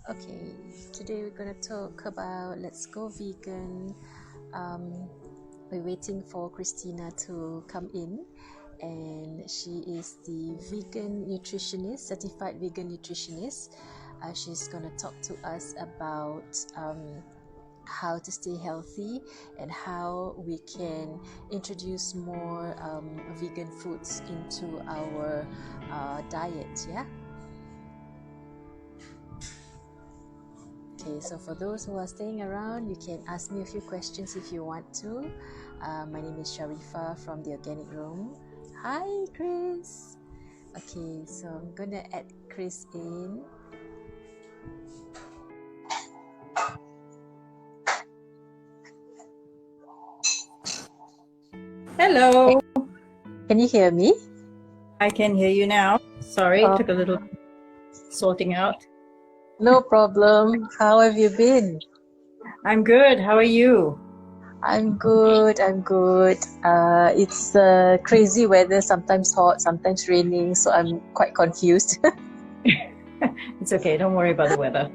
Okay, today we're going to talk about Let's Go Vegan. We're waiting for Christina to come in, and she is the vegan nutritionist, certified vegan nutritionist. She's going to talk to us about how to stay healthy and how we can introduce more vegan foods into our diet. Yeah. Okay, so for those who are staying around, you can ask me a few questions if you want to. My name is Sharifa from the Organic Room. Hi, Chris. Okay, so I'm gonna add Chris in. Hello. Can you hear me? I can hear you now. Sorry, it took a little sorting out. No problem. How have you been? I'm good. How are you? I'm good. It's crazy weather, sometimes hot, sometimes raining, so I'm quite confused. It's okay. Don't worry about the weather.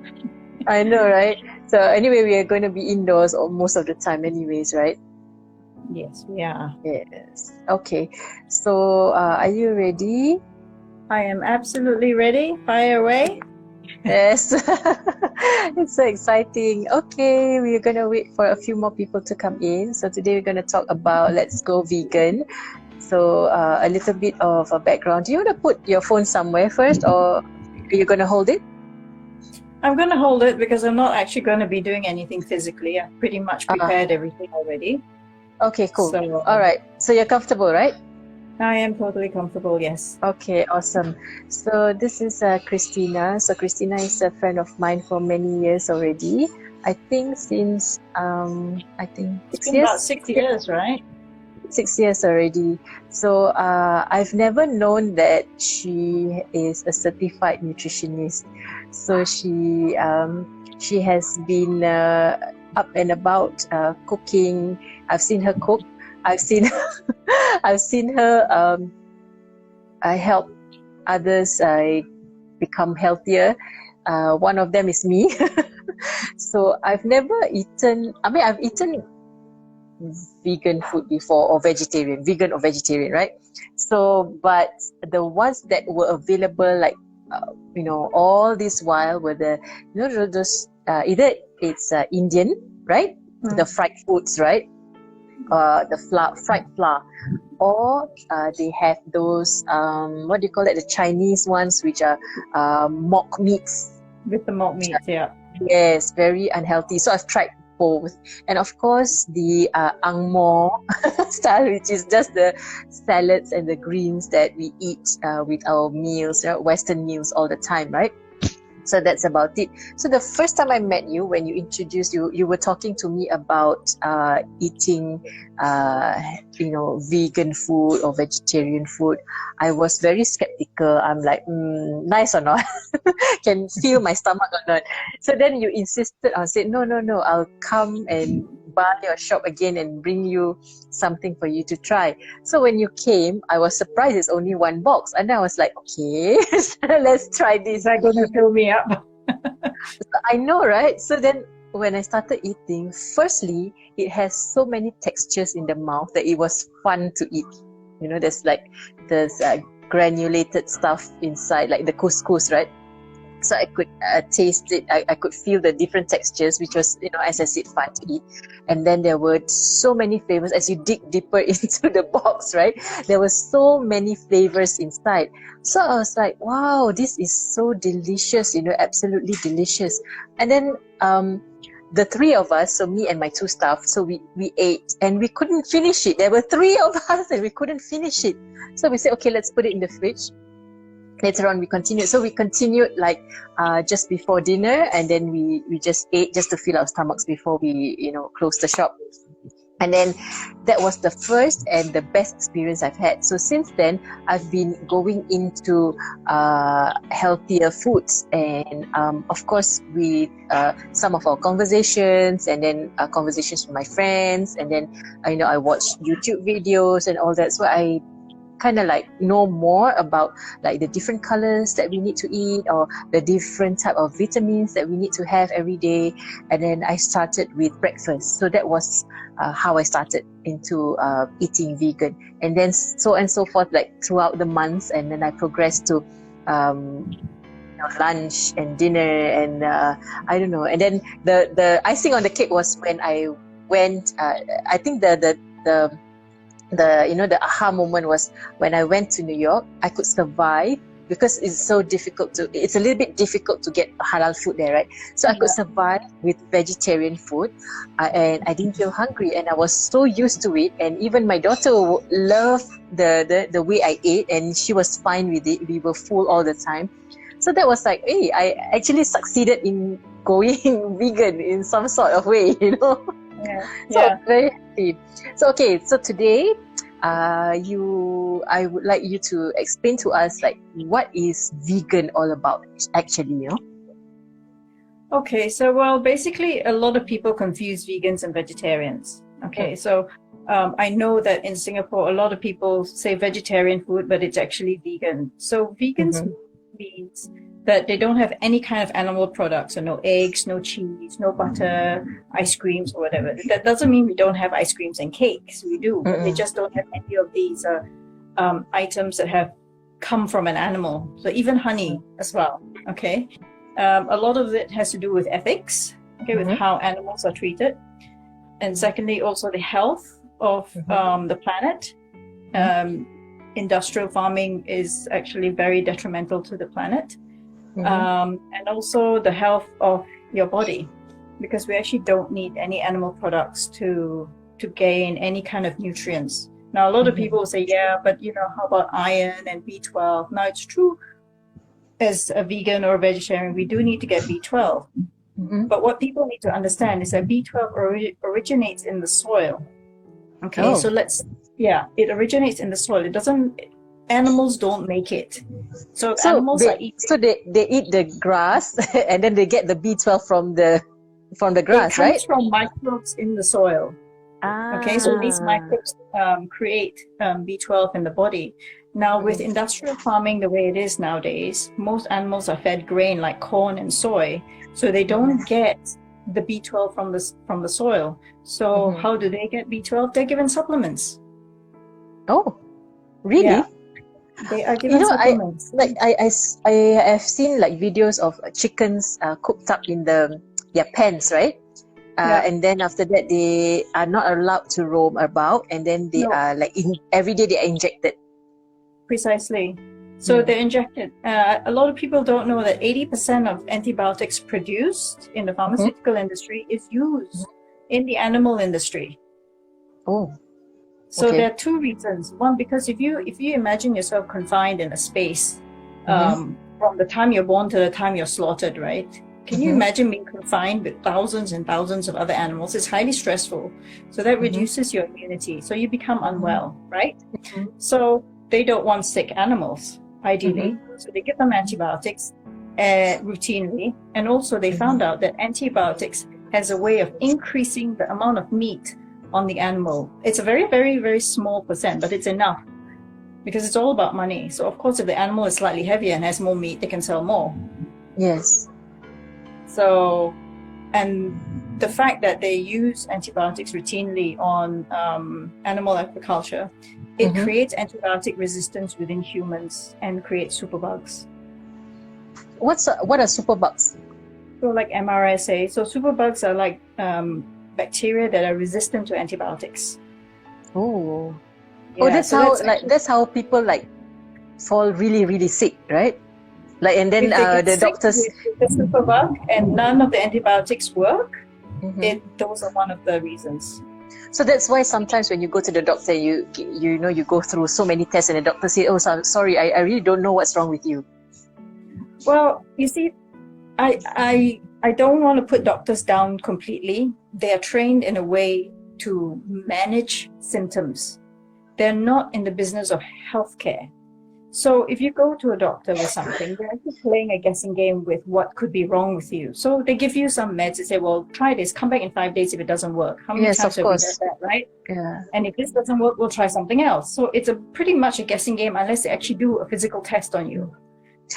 I know, right? So anyway, we are going to be indoors most of the time anyways, right? Yes, we are. Yes. Okay. So are you ready? I am absolutely ready. Fire away. Yes. It's so exciting. Okay, we're going to wait for a few more people to come in. So today we're going to talk about Let's Go Vegan. So a little bit of a background. Do you want to put your phone somewhere first, or are you going to hold it? I'm going to hold it because I'm not actually going to be doing anything physically. I've pretty much prepared everything already. Okay, cool. So, All right. So you're comfortable, right? I am totally comfortable, yes. Okay, awesome. So this is Christina. So Christina is a friend of mine for many years already. I think since It's been about 6 years, right? 6 years already. So I've never known that she is a certified nutritionist. So she has been up and about cooking. I've seen her cook. I've seen her help others become healthier. One of them is me. So I've never eaten. I've eaten vegan food before, or vegan or vegetarian, right? So, but the ones that were available, like all this while, were the those either it's Indian, right? The fried foods, right? The fried flour, or they have those what do you call it? The Chinese ones, which are mock meats. With the mock meat, yeah. Yes, very unhealthy. So I've tried both, and of course the Ang Mo style, which is just the salads and the greens that we eat with our meals, Western meals all the time, right? So that's about it. So the first time I met you, when you introduced, you were talking to me about eating, vegan food or vegetarian food. I was very skeptical. I'm like, nice or not? Can feel my stomach or not? So then you insisted. I said, no, I'll come and buy your shop again and bring you something for you to try. So when you came, I was surprised it's only one box, and I was like, okay, let's try this. Is that going to fill me up? I know, right? So then when I started eating, firstly, it has so many textures in the mouth that it was fun to eat. There's granulated stuff inside, like the couscous, right? So I could taste it. I could feel the different textures, which was, as I said, fun to eat. And then there were so many flavors as you dig deeper into the box, right? There were so many flavors inside. So I was like, wow, this is so delicious, absolutely delicious. And then the three of us, so me and my two staff, so we ate and we couldn't finish it. There were three of us and we couldn't finish it. So we said, okay, let's put it in the fridge. Later on, we continued. So we continued just before dinner, and then we just ate just to fill our stomachs before we, closed the shop. And then that was the first and the best experience I've had. So since then, I've been going into healthier foods, and of course with some of our conversations, and then conversations with my friends, and then I watch YouTube videos and all that. So I kind of like know more about like the different colors that we need to eat, or the different type of vitamins that we need to have every day. And then I started with breakfast. So that was how I started into eating vegan. And then so and so forth, like throughout the months. And then I progressed to lunch and dinner, and I don't know. And then the icing on the cake was when I went. I think the aha moment was when I went to New York. I could survive because it's a little bit difficult to get halal food there, right? So I could survive with vegetarian food, and I didn't feel hungry, and I was so used to it. And even my daughter loved the way I ate, and she was fine with it. We were full all the time. So that was like, hey, I actually succeeded in going vegan in some sort of way, you know? So I'm very happy. So okay, so today, I would like you to explain to us like what is vegan all about actually, you know? Okay, so well, basically a lot of people confuse vegans and vegetarians. Okay, so I know that in Singapore, a lot of people say vegetarian food, but it's actually vegan. So vegans means that they don't have any kind of animal products, so no eggs, no cheese, no butter, ice creams or whatever. That doesn't mean we don't have ice creams and cakes. We do, but they just don't have any of these items that have come from an animal. So even honey as well. Okay, a lot of it has to do with ethics. Okay, with how animals are treated, and secondly, also the health of the planet. Industrial farming is actually very detrimental to the planet. And also the health of your body, because we actually don't need any animal products to gain any kind of nutrients. Now, a lot of people will say, yeah, but you know, how about iron and B12? Now, it's true, as a vegan or a vegetarian, we do need to get B12. But what people need to understand is that B12 originates in the soil. Okay, so it originates in the soil. It doesn't, animals don't make it. So animals are eating. So they eat the grass and then they get the B12 from the grass, right? It comes from microbes in the soil. Okay, so these microbes create B12 in the body. Now, with industrial farming the way it is nowadays, most animals are fed grain like corn and soy, so they don't get the B12 from the soil. So how do they get B12? They're given supplements. Oh, really? Yeah. They are given supplements. I have seen like videos of chickens cooked up in the pens, right? And then after that they are not allowed to roam about, and then they are like every day they are injected. Precisely. So they're injected. A lot of people don't know that 80% of antibiotics produced in the pharmaceutical industry is used in the animal industry. Oh. So there are two reasons. One, because if you imagine yourself confined in a space from the time you're born to the time you're slaughtered, right? Can you imagine being confined with thousands and thousands of other animals? It's highly stressful. So that reduces your immunity. So you become unwell, right? So they don't want sick animals, ideally. So they give them antibiotics routinely. And also they found out that antibiotics has a way of increasing the amount of meat on the animal. It's a very, very, very small percent, but it's enough because it's all about money. So of course, if the animal is slightly heavier and has more meat, they can sell more. Yes. So, and the fact that they use antibiotics routinely on animal agriculture, it creates antibiotic resistance within humans and creates superbugs. What are superbugs? So like MRSA. So superbugs are like bacteria that are resistant to antibiotics. Oh, that's how people like fall really, really sick, right? Like, and then the doctors with the superbug and none of the antibiotics work. Those are one of the reasons. So that's why sometimes when you go to the doctor, you go through so many tests, and the doctor says, "Oh, sorry, I really don't know what's wrong with you." Well, you see, I don't want to put doctors down completely. They are trained in a way to manage symptoms. They're not in the business of healthcare. So if you go to a doctor with something, they're actually playing a guessing game with what could be wrong with you. So they give you some meds and say, well, try this, come back in 5 days if it doesn't work. How many Yes, times of have we heard course. that, right? Yeah. And if this doesn't work, we'll try something else. So it's a pretty much a guessing game unless they actually do a physical test on you.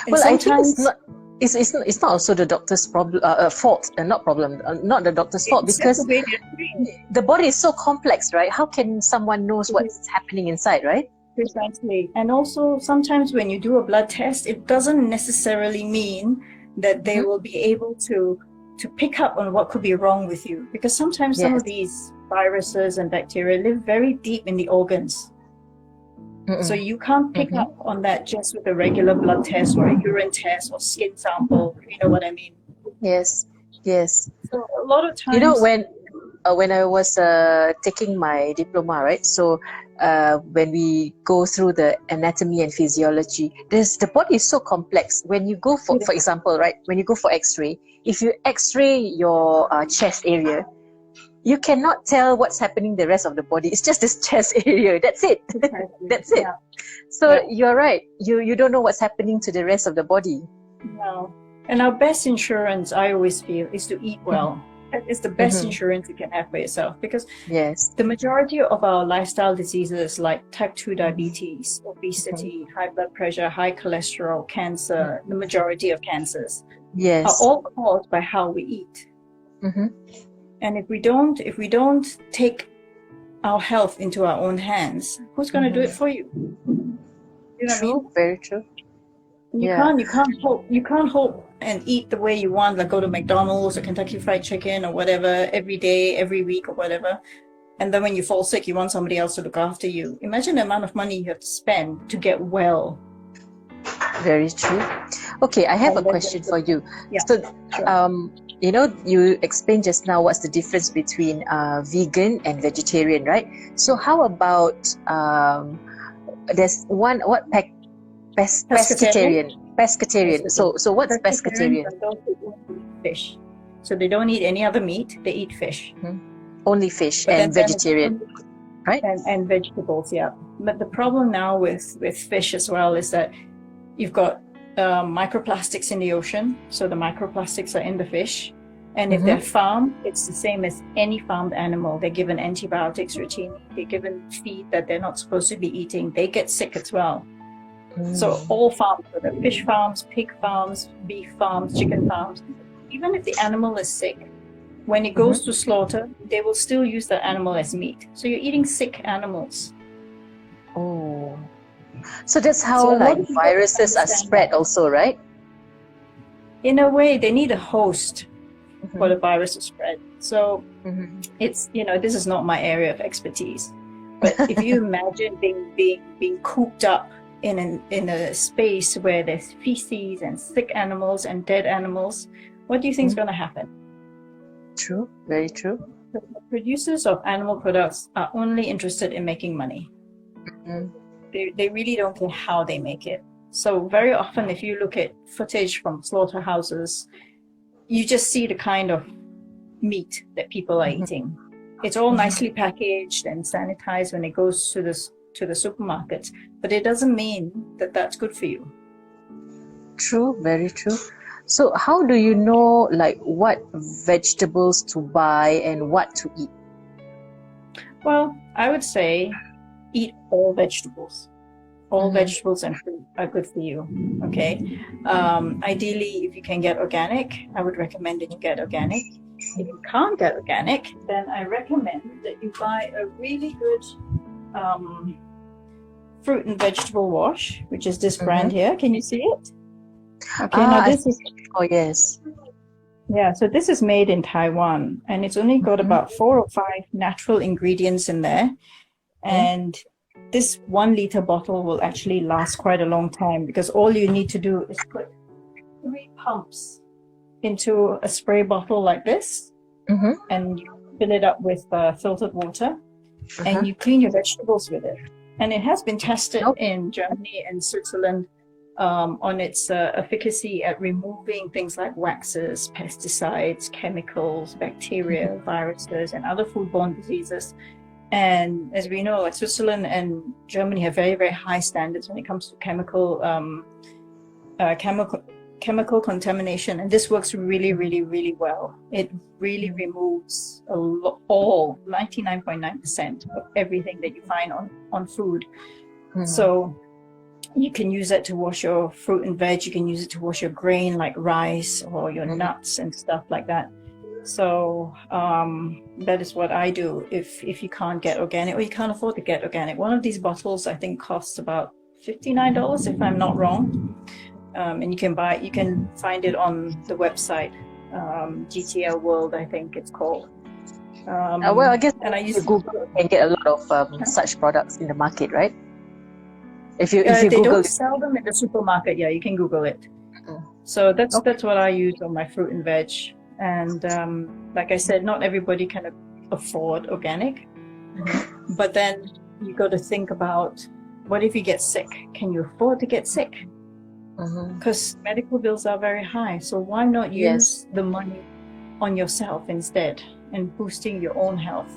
And Well, I think it's sometimes not. It's not also the doctor's problem fault, not problem, not the doctor's fault, it's just the because way they're trained. the body is so complex, right? How can someone knows what's happening inside, right? Precisely. And also sometimes when you do a blood test, it doesn't necessarily mean that they will be able to pick up on what could be wrong with you. Because sometimes some Yes. of these viruses and bacteria live very deep in the organs. So you can't pick up on that just with a regular blood test or a urine test or skin sample, if you know what I mean. Yes, yes. So a lot of times, You know, when I was taking my diploma, right? So when we go through the anatomy and physiology, the body is so complex. When you go for example, right? When you go for X-ray, if you X-ray your chest area, you cannot tell what's happening the rest of the body. It's just this chest area. That's it. That's it. Yeah. So you're right. You don't know what's happening to the rest of the body. No. And our best insurance, I always feel, is to eat well. That is the best insurance you can have for yourself, because Yes. the majority of our lifestyle diseases like type 2 diabetes, obesity, high blood pressure, high cholesterol, cancer, the majority of cancers Yes. are all caused by how we eat. And if we don't take our health into our own hands, who's going to do it for you? You know what I mean? True. Very true. You can't hope and eat the way you want, like go to McDonald's or Kentucky Fried Chicken or whatever every day, every week or whatever. And then when you fall sick, you want somebody else to look after you. Imagine the amount of money you have to spend to get well. Very true. Okay, I have a question for you. Yeah, So, sure. you know, you explained just now what's the difference between vegan and vegetarian, right? So how about there's one pescatarian. So what's pescatarian? Are those who don't eat fish. So they don't eat any other meat. They eat fish. Only fish. But And then vegetarian, right? And vegetables, yeah. But the problem now with fish as well is that you've got microplastics in the ocean. So the microplastics are in the fish. And if they're farmed, it's the same as any farmed animal. They're given antibiotics routinely. They're given feed that they're not supposed to be eating. They get sick as well. So all farms, whether fish farms, pig farms, beef farms, chicken farms, even if the animal is sick, when it goes to slaughter, they will still use that animal as meat. So you're eating sick animals. Oh. So that's how So a lot like of people viruses are understand spread that. also, right? In a way, they need a host for the virus to spread. So it's, this is not my area of expertise. But if you imagine being cooped up in a space where there's feces and sick animals and dead animals, what do you think is going to happen? True, very true. The producers of animal products are only interested in making money. They really don't care how they make it. So very often, if you look at footage from slaughterhouses, you just see the kind of meat that people are eating. It's all nicely packaged and sanitized when it goes to the supermarket, but it doesn't mean that that's good for you. True, very true. So how do you know like what vegetables to buy and what to eat? Well, I would say eat all vegetables. All vegetables and fruit are good for you. Okay. Ideally, if you can get organic, I would recommend that you get organic. If you can't get organic, then I recommend that you buy a really good fruit and vegetable wash, which is this brand here. Can you see it? Okay, now this is... Oh, yes. Yeah, so this is made in Taiwan, and it's only got about 4 or 5 natural ingredients in there. And this 1 liter bottle will actually last quite a long time, because all you need to do is put 3 pumps into a spray bottle like this, and you fill it up with filtered water, and you clean your vegetables with it. And it has been tested in Germany and Switzerland on its efficacy at removing things like waxes, pesticides, chemicals, bacteria, viruses, and other foodborne diseases. And as we know, like Switzerland and Germany have very, very high standards when it comes to chemical contamination, and this works really, really, really well. It really removes all 99.9% of everything that you find on food. So you can use it to wash your fruit and veg. You can use it to wash your grain like rice or your nuts and stuff like that. So that is what I do if you can't get organic or you can't afford to get organic. One of these bottles I think costs about $59 if I'm not wrong. And you can find it on the website, GTL World, I think it's called. Well, I guess and I use Google and get a lot of such products in the market, right? If you they Google, don't sell them in the supermarket. Yeah, you can Google it. So that's what I use on my fruit and veg. And like I said, not everybody can afford organic, but then you got to think about, what if you get sick? Can you afford to get sick? Because medical bills are very high. So why not use the money on yourself instead and boosting your own health?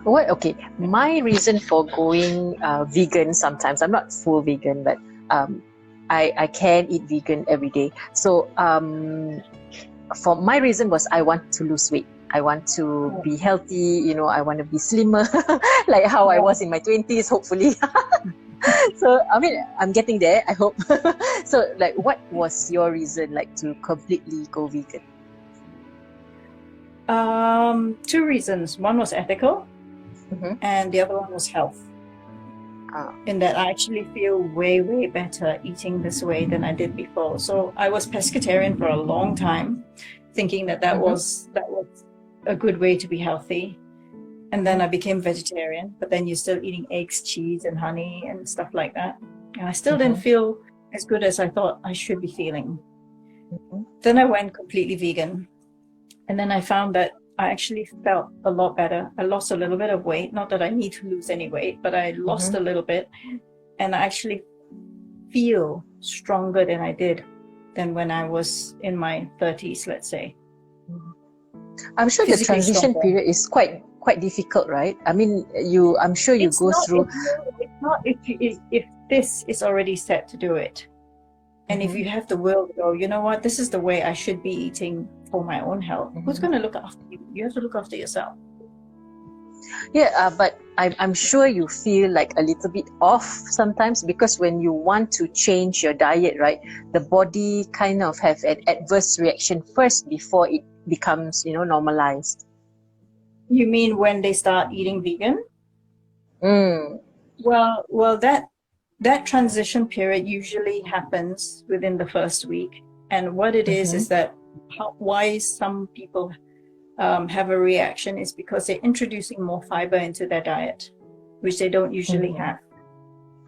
What? Okay, my reason for going vegan sometimes, I'm not full vegan, but I can eat vegan every day. So for my reason was I want to lose weight. I want to be healthy, I want to be slimmer, like how I was in my 20s, hopefully. So, I mean, I'm getting there, I hope. So, like, what was your reason, like, to completely go vegan? 2 reasons. One was ethical, and the other one was health. In that I actually feel way, way better eating this way than I did before. So I was pescatarian for a long time, thinking that was a good way to be healthy. And then I became vegetarian, but then you're still eating eggs, cheese, and honey and stuff like that. And I still didn't feel as good as I thought I should be feeling. Then I went completely vegan. And then I found that I actually felt a lot better. I lost a little bit of weight. Not that I need to lose any weight, but I lost a little bit. And I actually feel stronger than when I was in my 30s, let's say. I'm sure the transition period is quite difficult, right? I mean, I'm sure you go through. It's not if this is already set to do it, and if you have the will to go, you know what, this is the way I should be eating for my own health. Who's going to look after you? You have to look after yourself. Yeah, but I'm sure you feel like a little bit off sometimes, because when you want to change your diet, right, the body kind of have an adverse reaction first before it becomes, normalized. You mean when they start eating vegan? Well, that transition period usually happens within the first week. And what it is that why some people have a reaction is because they're introducing more fiber into their diet, which they don't usually have.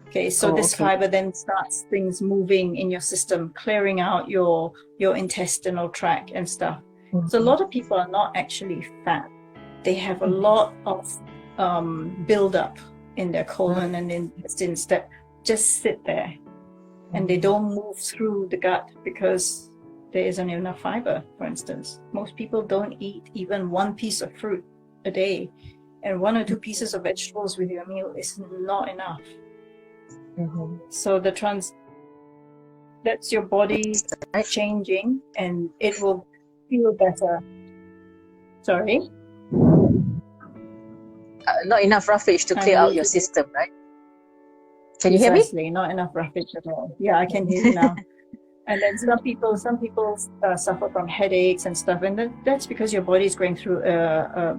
Okay, so this fiber then starts things moving in your system, clearing out your intestinal tract and stuff. So a lot of people are not actually fat. They have a lot of buildup in their colon and intestines that just sit there, and they don't move through the gut because there isn't enough fiber, for instance. Most people don't eat even 1 piece of fruit a day, and 1 or 2 pieces of vegetables with your meal is not enough. So that's your body changing, and it will feel better. Sorry? Not enough roughage to clear out your system, right? Can you hear me? Precisely, not enough roughage at all. Yeah, I can hear you now. And then some people suffer from headaches and stuff, and that's because your body is going through a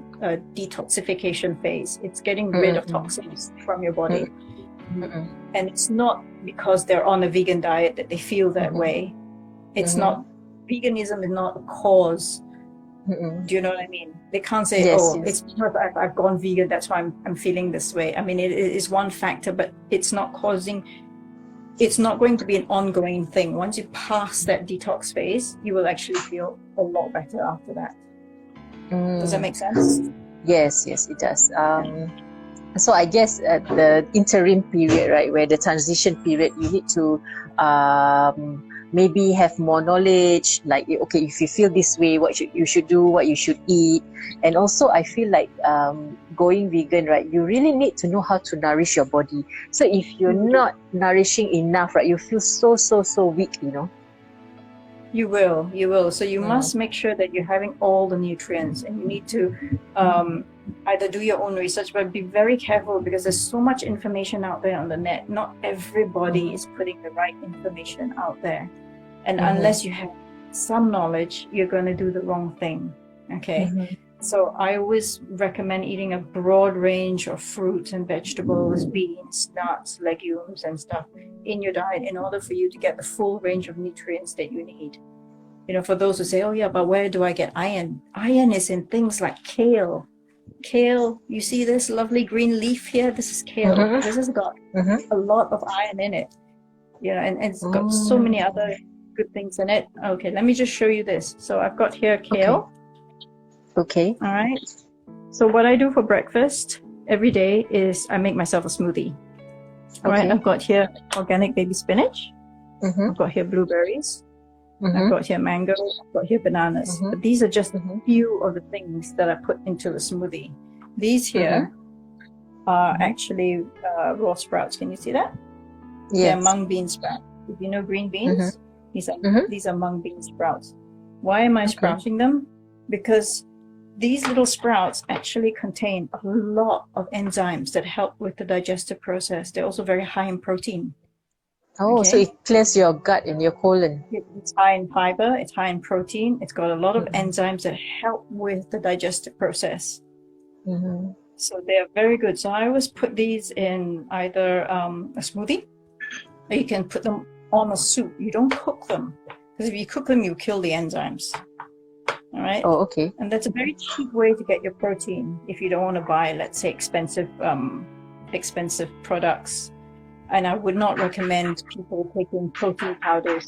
detoxification phase. It's getting rid of toxins from your body. And it's not because they're on a vegan diet that they feel that way. It's not, veganism is not a cause. Do you know what I mean? They can't say, it's because I've gone vegan, that's why I'm feeling this way. I mean, it is one factor, but it's not going to be an ongoing thing. Once you pass that detox phase, you will actually feel a lot better after that. Does that make sense? Yes, it does. So I guess at the interim period, right, where the transition period, you need to maybe have more knowledge, like, okay, if you feel this way, you should do, what you should eat. And also I feel like going vegan, right, you really need to know how to nourish your body. So if you're not nourishing enough, right, you feel so weak, you know. You will. So you must make sure that you're having all the nutrients, and you need to either do your own research, but be very careful because there's so much information out there on the net. Not everybody is putting the right information out there. And unless you have some knowledge, you're going to do the wrong thing. Okay. So I always recommend eating a broad range of fruits and vegetables, beans, nuts, legumes, and stuff in your diet in order for you to get the full range of nutrients that you need. You know, for those who say, oh yeah, but where do I get iron? Iron is in things like kale. Kale, you see this lovely green leaf here? This is kale. This has got a lot of iron in it. You know, and it's got so many other good things in it. Okay, let me just show you this. So I've got here kale. Okay. All right. So what I do for breakfast every day is I make myself a smoothie. All right. I've got here organic baby spinach. I've got here blueberries. I've got here mango. I've got here bananas. But these are just a few of the things that I put into the smoothie. These here are actually raw sprouts. Can you see that? Yes. They're mung bean sprouts. If you know green beans, these are mung bean sprouts. Why am I sprouting them? Because these little sprouts actually contain a lot of enzymes that help with the digestive process. They're also very high in protein. Oh, so it clears your gut and your colon. It's high in fiber, it's high in protein, it's got a lot of enzymes that help with the digestive process. So they're very good. So I always put these in either a smoothie, or you can put them on a soup. You don't cook them, because if you cook them, you kill the enzymes. All right. Oh, okay. And that's a very cheap way to get your protein if you don't want to buy, let's say, expensive products. And I would not recommend people taking protein powders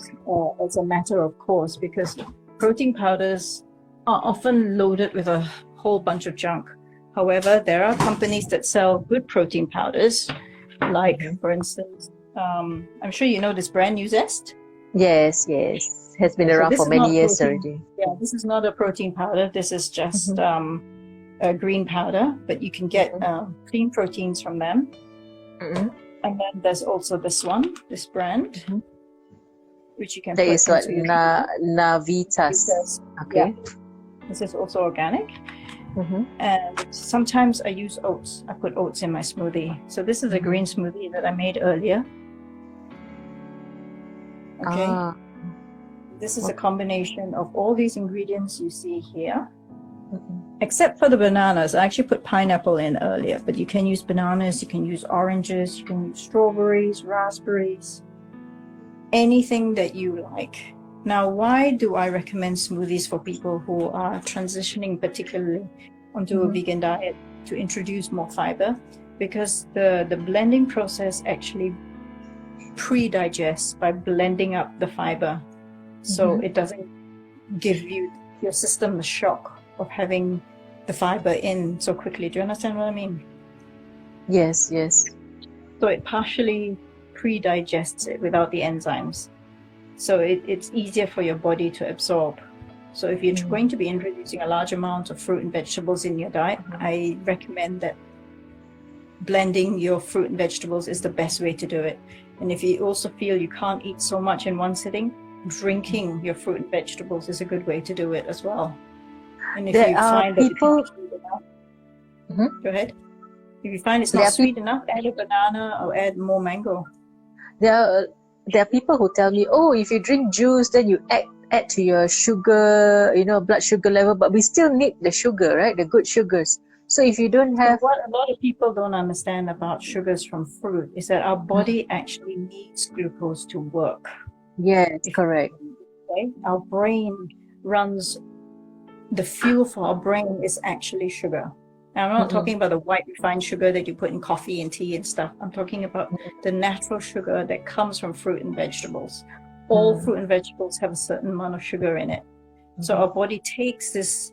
as a matter of course, because protein powders are often loaded with a whole bunch of junk. However, there are companies that sell good protein powders, like, for instance, I'm sure you know this brand, New Zest. Yes. Has been around for many years already. Yeah, this is not a protein powder. This is just a green powder, but you can get clean proteins from them. And then there's also this one, this brand, which you can put is what into Navitas. Okay. Yeah. This is also organic. And sometimes I use oats. I put oats in my smoothie. So this is a green smoothie that I made earlier. Okay. This is a combination of all these ingredients you see here. Except for the bananas. I actually put pineapple in earlier, but you can use bananas, you can use oranges, you can use strawberries, raspberries, anything that you like. Now, why do I recommend smoothies for people who are transitioning particularly onto a vegan diet to introduce more fiber? Because the blending process actually pre-digests by blending up the fiber. So it doesn't give your system the shock of having the fiber in so quickly. Do you understand what I mean? Yes. So it partially pre-digests it without the enzymes. So it's easier for your body to absorb. So if you're going to be introducing a large amount of fruit and vegetables in your diet, I recommend that blending your fruit and vegetables is the best way to do it. And if you also feel you can't eat so much in one sitting, drinking your fruit and vegetables is a good way to do it as well. And if you find that it's not sweet enough, go ahead. If you find it's not sweet enough, add a banana or add more mango. There are people who tell me, oh, if you drink juice, then you add to your sugar, blood sugar level, but we still need the sugar, right? The good sugars. So if you don't have... So what a lot of people don't understand about sugars from fruit is that our body actually needs glucose to work. Yes, correct. Okay? Our brain runs... The fuel for our brain is actually sugar. Now, I'm not talking about the white refined sugar that you put in coffee and tea and stuff. I'm talking about the natural sugar that comes from fruit and vegetables. All fruit and vegetables have a certain amount of sugar in it. So our body takes this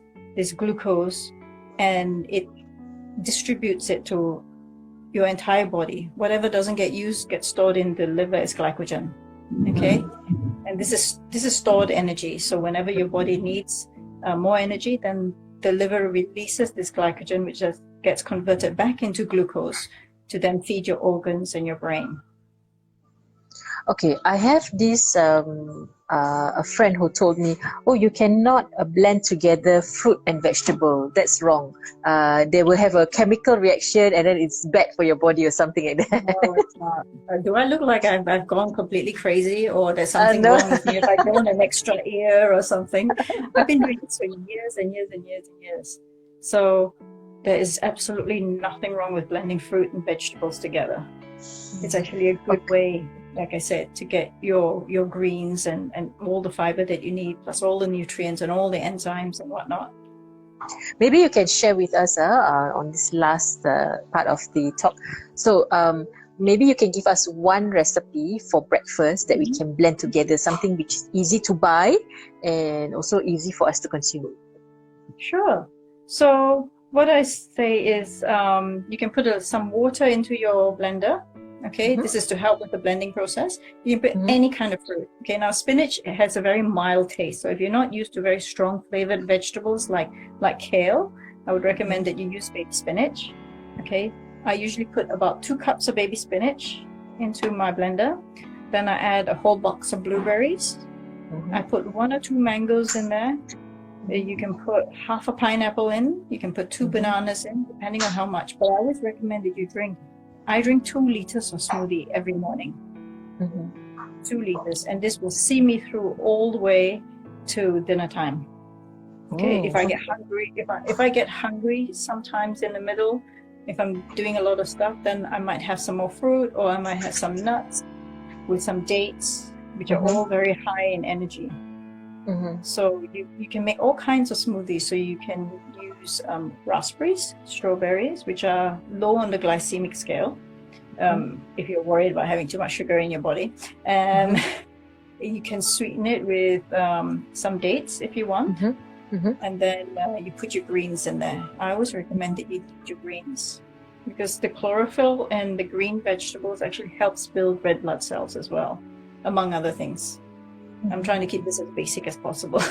glucose and it distributes it to your entire body. Whatever doesn't get used gets stored in the liver as glycogen. Okay? And And this is stored energy. So whenever your body needs more energy, then the liver releases this glycogen, which just gets converted back into glucose to then feed your organs and your brain. Okay, I have this a friend who told me, oh, you cannot blend together fruit and vegetable. That's wrong. They will have a chemical reaction and then it's bad for your body or something like that. No, it's not. Do I look like I've gone completely crazy, or there's something No. wrong with me if I grown an extra ear or something? I've been doing this for years and years and years and years. So there is absolutely nothing wrong with blending fruit and vegetables together. It's actually a good way, like I said, to get your greens and all the fiber that you need, plus all the nutrients and all the enzymes and whatnot. Maybe you can share with us on this last part of the talk. So maybe you can give us one recipe for breakfast that we can blend together, something which is easy to buy and also easy for us to consume. Sure. So what I say is you can put some water into your blender. Okay, this is to help with the blending process. You can put any kind of fruit. Okay, now spinach, it has a very mild taste. So if you're not used to very strong flavored vegetables like kale, I would recommend that you use baby spinach. Okay, I usually put about 2 cups of baby spinach into my blender. Then I add a whole box of blueberries. I put 1 or 2 mangoes in there. You can put half a pineapple in. You can put 2 bananas in, depending on how much. But I always recommend that you I drink 2 liters of smoothie every morning. 2 liters, and this will see me through all the way to dinner time. Okay, if I get hungry, if I get hungry sometimes in the middle, if I'm doing a lot of stuff, then I might have some more fruit, or I might have some nuts with some dates, which are all very high in energy. So you can make all kinds of smoothies. So you can use raspberries, strawberries, which are low on the glycemic scale, if you're worried about having too much sugar in your body. And you can sweeten it with some dates if you want. And then you put your greens in there. I always recommend that you eat your greens, because the chlorophyll and the green vegetables actually helps build red blood cells as well, among other things. I'm trying to keep this as basic as possible.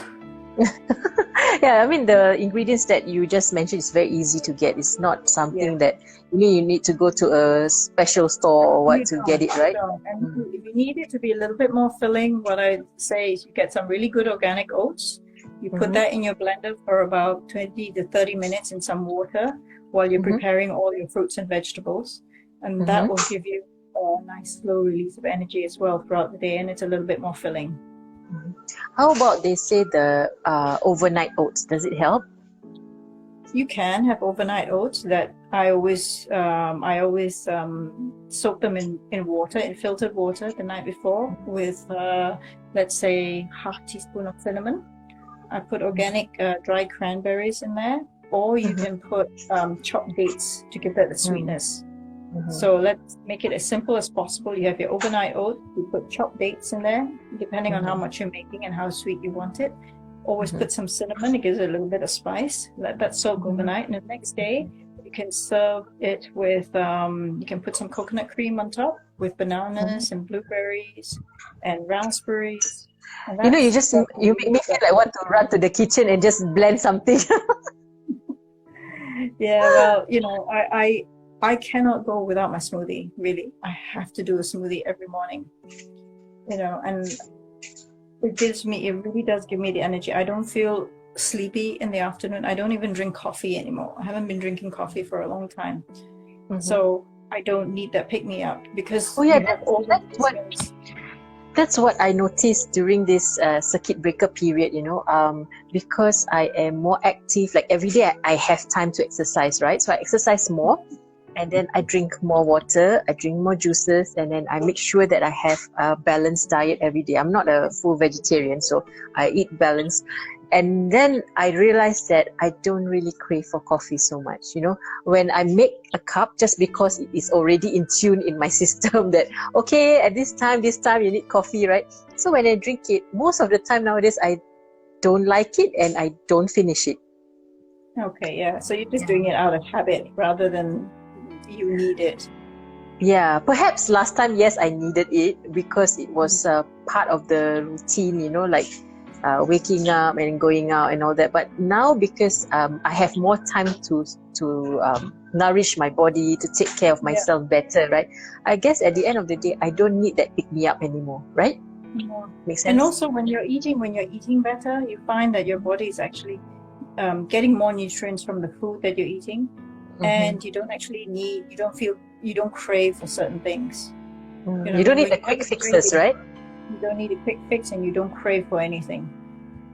Yeah, I mean, the ingredients that you just mentioned is very easy to get. It's not something that you need to go to a special store or what to get it, right? And if you need it to be a little bit more filling, what I say is you get some really good organic oats. You put that in your blender for about 20 to 30 minutes in some water while you're preparing all your fruits and vegetables. And that will give you a nice slow release of energy as well throughout the day, and it's a little bit more filling. How about they say the overnight oats? Does it help? You can have overnight oats. That I always soak them in water, in filtered water the night before with let's say half teaspoon of cinnamon. I put organic dried cranberries in there, or you can put chopped dates to give that the sweetness. So let's make it as simple as possible. You have your overnight oats, you put chopped dates in there, depending on how much you're making and how sweet you want it. Always put some cinnamon, it gives it a little bit of spice. Let that soak overnight, and the next day you can serve it with, you can put some coconut cream on top with bananas and blueberries and raspberries. And you make me feel like I want to run to the kitchen and just blend something. Yeah, well, I cannot go without my smoothie, really. I have to do a smoothie every morning, and it really does give me the energy. I don't feel sleepy in the afternoon. I don't even drink coffee anymore. I haven't been drinking coffee for a long time. So I don't need that pick-me-up, because that's what I noticed during this circuit breaker period, because I am more active. Like every day I have time to exercise, right? So I exercise more. And then I drink more water, I drink more juices, and then I make sure that I have a balanced diet every day. I'm not a full vegetarian, so I eat balanced. And then I realized that I don't really crave for coffee so much. When I make a cup, just because it is already in tune in my system that, okay, at this time you need coffee, right? So when I drink it, most of the time nowadays, I don't like it and I don't finish it. Okay, yeah. So you're just doing it out of habit rather than you need it. Yeah, perhaps last time, yes, I needed it because it was part of the routine, you know, like waking up and going out and all that. But now, because I have more time to nourish my body, to take care of Yeah. myself better, right? I guess at the end of the day, I don't need that pick me up anymore, right? Yeah. Makes And sense. also when you're eating better, you find that your body is actually getting more nutrients from the food that you're eating, Mm-hmm. and you don't crave for certain things. You don't need When the you have quick a fixes, craving, right? you don't need a quick fix, and you don't crave for anything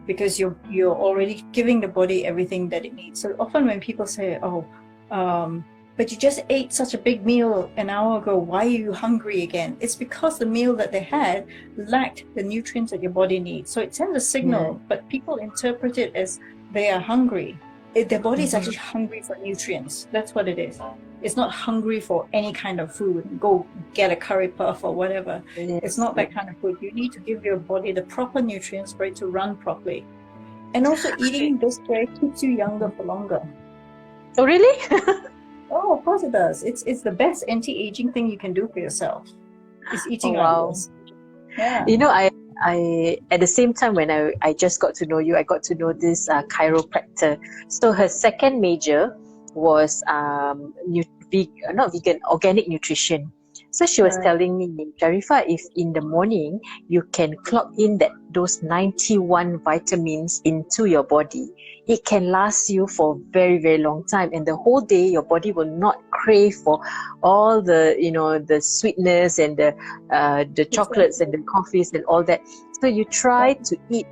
because you're already giving the body everything that it needs. So often when people say, "Oh, but you just ate such a big meal an hour ago, why are you hungry again?" It's because the meal that they had lacked the nutrients that your body needs. So it sends a Yeah. signal, but people interpret it as they are hungry. Their body is actually Mm-hmm. hungry for nutrients. That's what it is. It's not hungry for any kind of food. Go get a curry puff or whatever. It's Yes. not that kind of food. You need to give your body the proper nutrients for it to run properly. And also eating this way keeps you younger for longer. Oh, really? Oh, of course it does. It's the best anti-aging thing you can do for yourself. Is Oh, eating like wow. this. Yeah. You know, I at the same time when I just got to know you, I got to know this chiropractor. So her second major was not vegan, organic nutrition. So she was Right. telling me, Sharifa, if in the morning you can clock in those 91 vitamins into your body, it can last you for a very, very long time. And the whole day, your body will not crave for all the, the sweetness and the chocolates and the Exactly. coffees and all that. So you try Exactly. to eat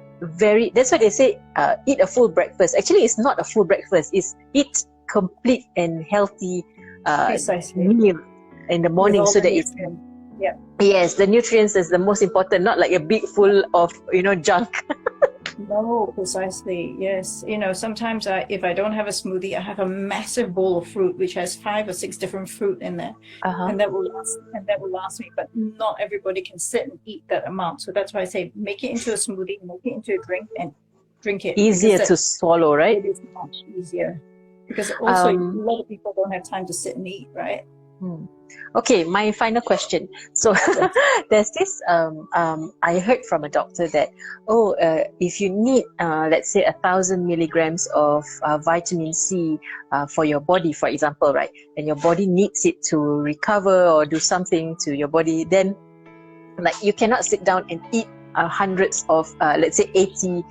that's what they say, eat a full breakfast. Actually, it's not a full breakfast. It's eat complete and healthy Precisely. meal in the With morning all so the that nutrients. Yeah. yes, the nutrients is the most important, not like a big full of, junk. No, precisely. Yes. Sometimes if I don't have a smoothie, I have a massive bowl of fruit, which has 5 or 6 different fruit in there. Uh-huh. And that will last me, but not everybody can sit and eat that amount. So that's why I say make it into a smoothie, make it into a drink, and drink it, because Easier that to swallow, right? it is much easier. Because also a Um, lot of people don't have time to sit and eat, right? hmm. Okay, my final question. So Yes. there's this I heard from a doctor that if you need let's say 1,000 milligrams of vitamin C for your body, for example, right, and your body needs it to recover or do something to your body, then like you cannot sit down and eat hundreds of let's say 80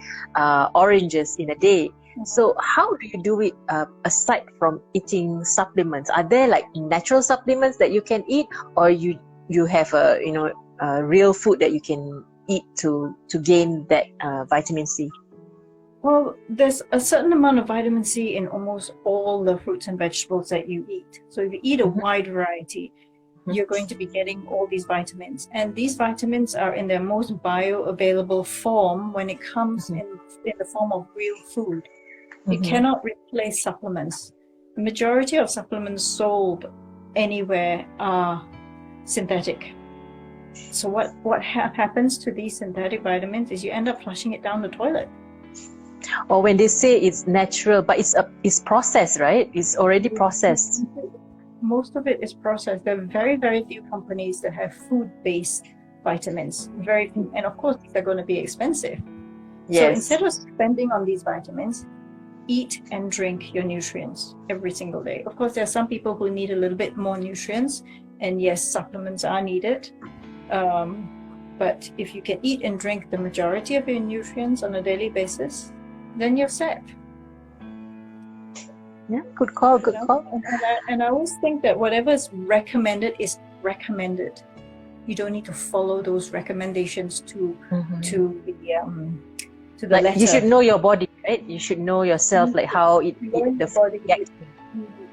oranges in a day. So how do you do it aside from eating supplements? Are there like natural supplements that you can eat, or you have real food that you can eat to gain that vitamin C? Well, there's a certain amount of vitamin C in almost all the fruits and vegetables that you eat. So if you eat a Mm-hmm. wide variety, Mm-hmm. you're going to be getting all these vitamins. And these vitamins are in their most bioavailable form when it comes in the form of real food. It Mm-hmm. cannot replace supplements. The majority of supplements sold anywhere are synthetic. So what happens to these synthetic vitamins is you end up flushing it down the toilet. Or when they say it's natural, but it's processed, right? It's already processed. Most of it is processed. There are very, very few companies that have food-based vitamins. Very few. And of course, these are going to be expensive. So Yes. instead of spending on these vitamins, eat and drink your nutrients every single day. Of course, there are some people who need a little bit more nutrients, and yes, supplements are needed. But if you can eat and drink the majority of your nutrients on a daily basis, then you're set. Yeah, good call. And I always think that whatever is recommended is recommended. You don't need to follow those recommendations to the Like letter. you should know your body, right? You should know yourself, like how the body. reacts.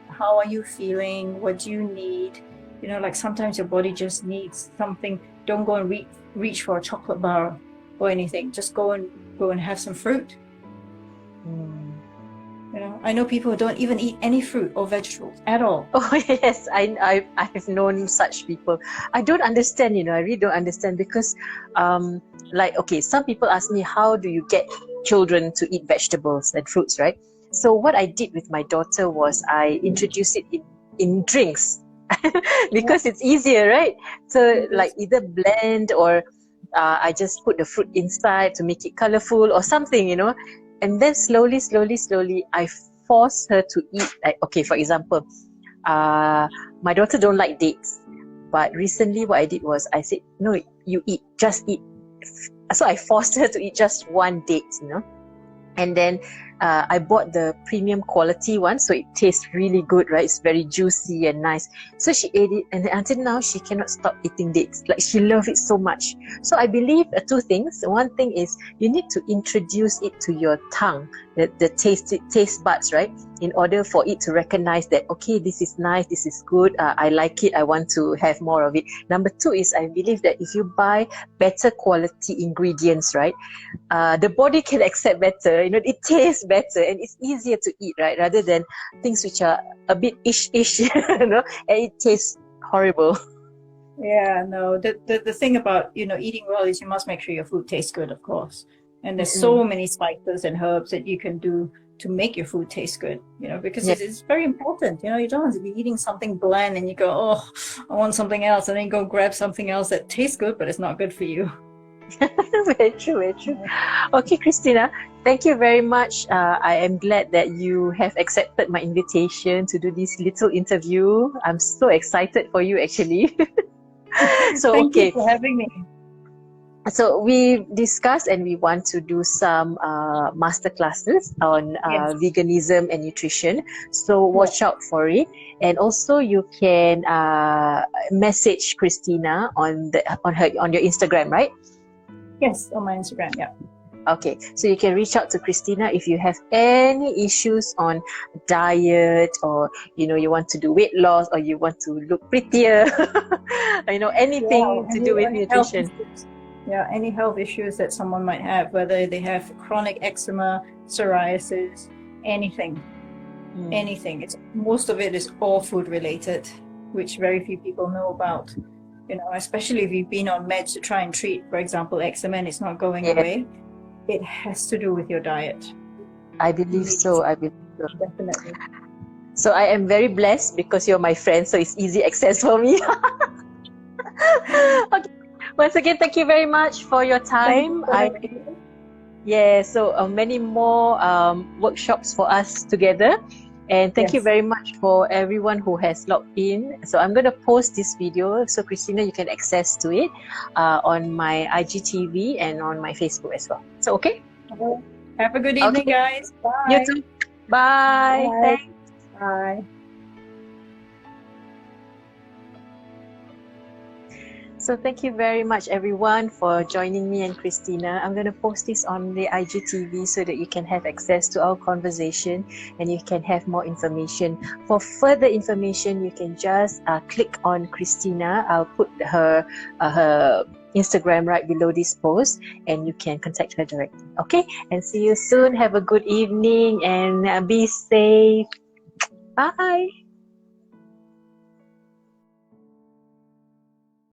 How are you feeling? What do you need? Like sometimes your body just needs something. Don't go and reach for a chocolate bar or anything. Just go and have some fruit. I know people who don't even eat any fruit or vegetables at all. Oh yes, I've known such people. I don't understand, I really don't understand, because okay, some people ask me, how do you get children to eat vegetables and fruits, right? So what I did with my daughter was I introduced it in drinks. because it's easier, right? So like either blend or I just put the fruit inside to make it colorful or something, you know. And then slowly, I force her to eat. Like, okay, for example, my daughter don't like dates, but recently what I did was I said, no, you eat, just eat. So I forced her to eat just one date, you know. And then I bought the premium quality one, so it tastes really good, right? It's very juicy and nice. So she ate it, and until now she cannot stop eating dates. Like, she loves it so much. So I believe two things. One thing is you need to introduce it to your tongue, the taste buds, right? In order for it to recognize that, okay, this is nice, this is good, I like it, I want to have more of it. Number two is I believe that if you buy better quality ingredients, right, the body can accept better, you know, it tastes better and it's easier to eat, right, rather than things which are a bit ish, you know, and it tastes horrible. Yeah, no, the thing about, you know, eating well is you must make sure your food tastes good, of course. And there's so many spices and herbs that you can do to make your food taste good, you know, because it's very important. You know, you don't want to be eating something bland and you go, oh, I want something else, and then you go grab something else that tastes good, but it's not good for you. Very true, very true. Okay, Christina, thank you very much. I am glad that you have accepted my invitation to do this little interview. I'm so excited for you, actually. So, Thank you for having me. So we discussed and we want to do some master classes on veganism and nutrition. So watch out for it. And also you can message Christina on your Instagram, right? Yes, on my Instagram, yeah. Okay, so you can reach out to Christina if you have any issues on diet, or you know, you want to do weight loss, or you want to look prettier, you know, anything to do with nutrition. Yeah, any health issues that someone might have, whether they have chronic eczema, psoriasis, anything. Anything. Most of it is all food related, which very few people know about. You know, especially if you've been on meds to try and treat, for example, eczema, and it's not going away. It has to do with your diet. I believe so. Definitely. So I am very blessed because you're my friend, so it's easy access for me. Okay. Once again, thank you very much for your time. So many more workshops for us together. And thank you very much for everyone who has logged in. So I'm going to post this video, so Christina, you can access to it on my IGTV and on my Facebook as well. So, okay? Have a good evening, guys. Bye. You too. Bye. Thanks. Bye. So thank you very much, everyone, for joining me and Christina. I'm going to post this on the IGTV so that you can have access to our conversation and you can have more information. For further information, you can just click on Christina. I'll put her Instagram right below this post, and you can contact her directly. Okay? And see you soon. Have a good evening and be safe. Bye.